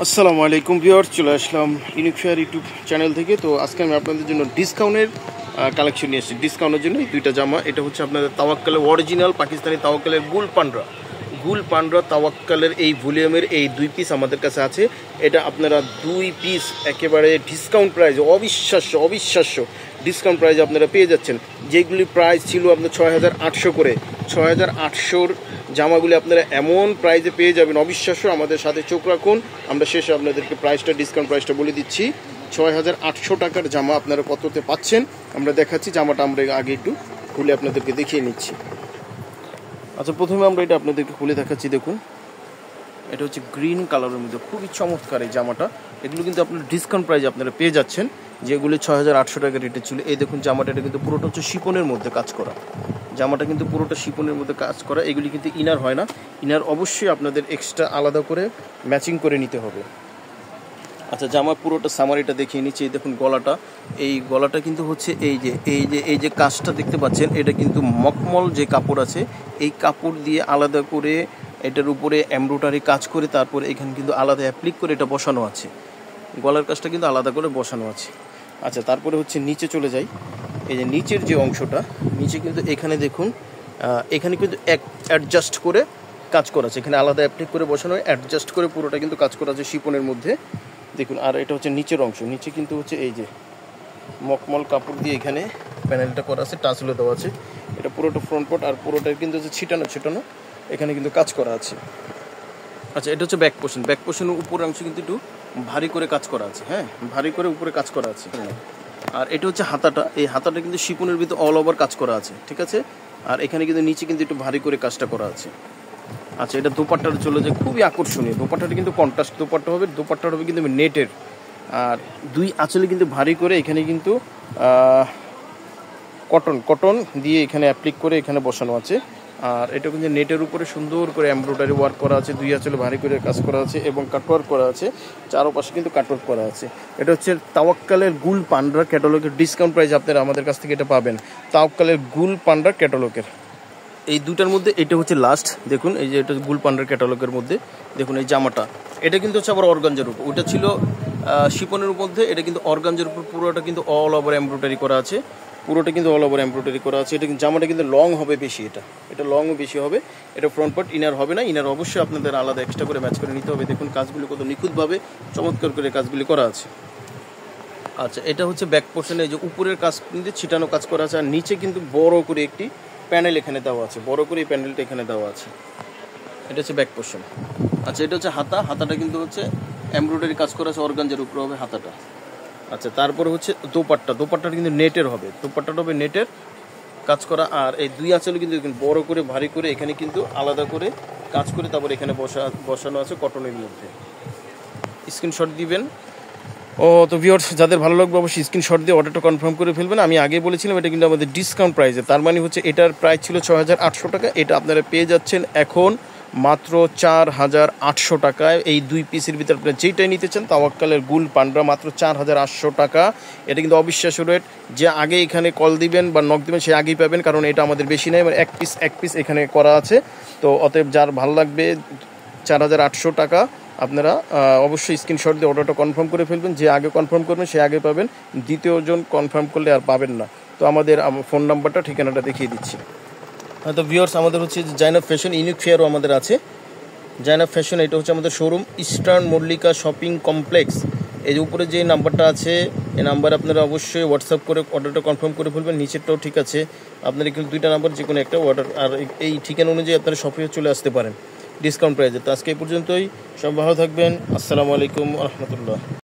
আসসালামু আলাইকুম ভিউয়ার্স, চলে আসলাম ইউনিক ফেয়ার ইউটিউব চ্যানেল থেকে। তো আজকে আমি আপনাদের জন্য ডিসকাউন্টের কালেকশন নিয়ে এসেছি। ডিসকাউন্টের জন্য এই দুইটা জামা, এটা হচ্ছে আপনাদের তাওয়াক্কালের অরিজিনাল পাকিস্তানি তাওয়াক্কালের গুল পান্ডরা তাওয়াক্কালের এই ভলিউমের এই দুই পিস আমাদের কাছে আছে। এটা আপনারা দুই পিস একেবারে ডিসকাউন্ট প্রাইস, অবিশ্বাস্য ডিসকাউন্ট প্রাইস আপনারা পেয়ে যাচ্ছেন। যেগুলি প্রাইস ছিল আপনার ৬,৮০০ করে, ৬,৮০০-র জামাগুলি আপনারা এমন প্রাইসে পেয়ে যাবেন, অবিশ্বাস্য। আমাদের সাথে চোখ রাখুন, আমরা শেষে আপনাদেরকে ডিসকাউন্ট প্রাইসটা বলে দিচ্ছি। ৬,৮০০ টাকার জামা আপনারা কততে পাচ্ছেন আমরা দেখাচ্ছি। জামাটা আমরা আগে একটু খুলে আপনাদেরকে দেখিয়ে নিচ্ছি। আচ্ছা, প্রথমে আমরা এটা আপনাদেরকে খুলে দেখাচ্ছি। দেখুন, এটা হচ্ছে গ্রিন কালারের মধ্যে, খুবই চমৎকার এই জামাটা। এগুলো কিন্তু আপনার ডিসকাউন্ট প্রাইসে আপনারা পেয়ে যাচ্ছেন, যেগুলি ৬,৮০০ টাকা রেটে ছিল। এই দেখুন জামাটা, এটা কিন্তু পুরোটা হচ্ছে শিপনের মধ্যে কাজ করা। জামাটা কিন্তু পুরোটা শিপনের মধ্যে কাজ করা। এগুলি কিন্তু ইনার হয় না, ইনার অবশ্যই আপনাদের এক্সট্রা আলাদা করে ম্যাচিং করে নিতে হবে। আচ্ছা, জামা পুরোটা সামারিটা দেখিয়ে নিচ্ছি। এই দেখুন গলাটা, এই গলাটা কিন্তু হচ্ছে এই যে কাজটা দেখতে পাচ্ছেন, এটা কিন্তু মকমল যে কাপড় আছে, এই কাপড় দিয়ে আলাদা করে এটার উপরে এমব্রয়ডারি কাজ করে তারপরে এখানে কিন্তু আলাদা অ্যাপ্লিক করে এটা বসানো আছে। গলার কাজটা কিন্তু আলাদা করে বসানো আছে। আচ্ছা, তারপরে হচ্ছে নিচে চলে যাই। এই যে নিচের যে অংশটা, নিচে কিন্তু এখানে দেখুন, এখানে কিন্তু অ্যাডজাস্ট করে কাজ করা আছে। এখানে আলাদা অ্যাপ্লিক করে বসানো হয়, অ্যাডজাস্ট করে পুরোটা কিন্তু কাজ করা আছে শিপনের মধ্যে। দেখুন, আর এটা হচ্ছে নিচের অংশ। নিচে কিন্তু হচ্ছে এই যে মকমল কাপড় দিয়ে এখানে প্যানেলটা করা আছে, টাচলে দেওয়া আছে। এটা পুরোটা ফ্রন্ট পার্ট, আর পুরোটা কিন্তু হচ্ছে ছিটানো এখানে কিন্তু কাজ করা আছে। আচ্ছা, এটা হচ্ছে ব্যাক পোর্শনের উপরের অংশ কিন্তু একটু ভারী করে কাজ করা আছে। হ্যাঁ, ভারী করে উপরে কাজ করা আছে। আর এটা হচ্ছে হাতাটা, এই হাতাটা কিন্তু শিপনের ভিতরে অল ওভার কাজ করা আছে, ঠিক আছে। আর এখানে কিন্তু নিচে কিন্তু একটু ভারী করে কাজটা করা আছে। আচ্ছা, এটা দোপাট্টাটা চলে যায়, খুবই আকর্ষণীয়। দোপাট্টাটা কিন্তু কন্ট্রাস্ট দোপাট্টা হবে কিন্তু নেটের। আর দুই আঁচলে কিন্তু ভারী করে এখানে কিন্তু কটন দিয়ে এখানে অ্যাপ্লিক করে এখানে বসানো আছে। আর এটা কিন্তু নেটের উপরে সুন্দর করে এমব্রয়ডারি ওয়ার্ক করা আছে, দুই আঁচলে ভারী করে কাজ করা আছে এবং কাটওয়ার্ক করা আছে, চারপাশে কিন্তু কাটওয়ার্ক করা আছে। এটা হচ্ছে তাওয়াক্কালের গুল পান্ডরা ক্যাটালগের ডিসকাউন্ট প্রাইস আপনারা আমাদের কাছ থেকে এটা পাবেন। তাওয়াক্কালের গুল পান্ডরা ক্যাটালগের এই দুটার মধ্যে এটা হচ্ছে লাস্ট। দেখুন, এই যে এটা গুল পান্ডার ক্যাটালগের মধ্যে দেখুন এই জামাটা, এটা কিন্তু হচ্ছে আবার অর্গানজার উপর। ওইটা ছিল শিপনের মধ্যে, এটা কিন্তু অর্গানজার উপর পুরোটা কিন্তু অল ওভার এমব্রয়ডারি করা আছে। এটা কিন্তু জামাটা কিন্তু লং হবে বেশি, এটা লংও বেশি হবে। এটা ফ্রন্ট পার্ট, ইনার হবে না। ইনার অবশ্যই আপনাদের আলাদা এক্সট্রা করে ম্যাচ করে নিতে হবে। দেখুন কাজগুলি কত নিখুঁতভাবে চমৎকার করে কাজগুলি করা আছে। আচ্ছা, এটা হচ্ছে ব্যাক পোর্শনে, এই যে উপরের কাজ কিন্তু ছিটানো কাজ করা আছে, আর নিচে কিন্তু বড় করে একটি প্যানেল এখানে দেওয়া আছে, বড় করে এই প্যানেলটা এখানে দেওয়া আছে। এটা হচ্ছে ব্যাক পোর্শন। আচ্ছা, এটা হচ্ছে হাতাটা কিন্তু হচ্ছে এমব্রয়ডারি কাজ করা আছে, অর্গানজার উপরে হবে হাতাটা। আচ্ছা, তারপরে হচ্ছে দোপাট্টাটা কিন্তু নেটের হবে, দোপাট্টাটা হবে নেটের কাজ করা। আর এই দুই আঁচলে কিন্তু বড় করে ভারী করে এখানে কিন্তু আলাদা করে কাজ করে তারপর এখানে বসানো আছে কটনের মধ্যে। স্ক্রিনশট দিবেন। তো ভিউয়ার্স, যাদের ভালো লাগবে অবশ্যই স্ক্রিনশট দিয়ে অর্ডারটা কনফার্ম করে ফেলবেন। আমি আগে বলেছিলাম এটা কিন্তু আমাদের ডিসকাউন্ট প্রাইসে, তার মানে হচ্ছে এটার প্রাইস ছিল ৬,৮০০ টাকা, এটা আপনারা পেয়ে যাচ্ছেন এখন মাত্র ৪,৮০০ টাকায়। এই দুই পিসের ভিতরে আপনারা যেটাই নিতে চান, তাওয়াক্কালের গুল পান্ডরা মাত্র ৪,৮০০ টাকা। এটা কিন্তু অবিশ্বাস্য রেট। যে আগে এখানে কল দিবেন বা নক দিবেন সে আগেই পাবেন, কারণ এটা আমাদের বেশি নেই, মানে এক পিস এখানে করা আছে। তো অতএব যার ভালো লাগবে ৪,৮০০ টাকা, আপনারা অবশ্যই স্ক্রিনশট দিয়ে অর্ডারটা কনফার্ম করে ফেলবেন। যে আগে কনফার্ম করবেন সে আগে পাবেন, দ্বিতীয়জন কনফার্ম করলে আর পাবেন না। তো আমাদের ফোন নাম্বারটা, ঠিকানাটা দেখিয়ে দিচ্ছি। তো ভিউয়ার্স, আমাদের হচ্ছে জাইনাব ফ্যাশন ইউনিক ফেয়ারও আমাদের আছে। জাইনাব ফ্যাশন, এটা হচ্ছে আমাদের showroom, eastern Mallika shopping complex. এই যে উপরে যে নাম্বারটা আছে, এই নাম্বারে আপনারা অবশ্যই হোয়াটসঅ্যাপ করে অর্ডারটা কনফার্ম করে ফেলবেন। নিচেরটাও ঠিক আছে, আপনারা কিন্তু দুইটা নাম্বার যে কোনো একটা অর্ডার, আর এই ঠিকানা অনুযায়ী আপনারা শপে চলে আসতে পারেন ডিসকাউন্ট প্রাইসে। তো আজকে এই পর্যন্তই, সব ভালো থাকবেন। আসসালামু আলাইকুম রহমতুল্লাহ।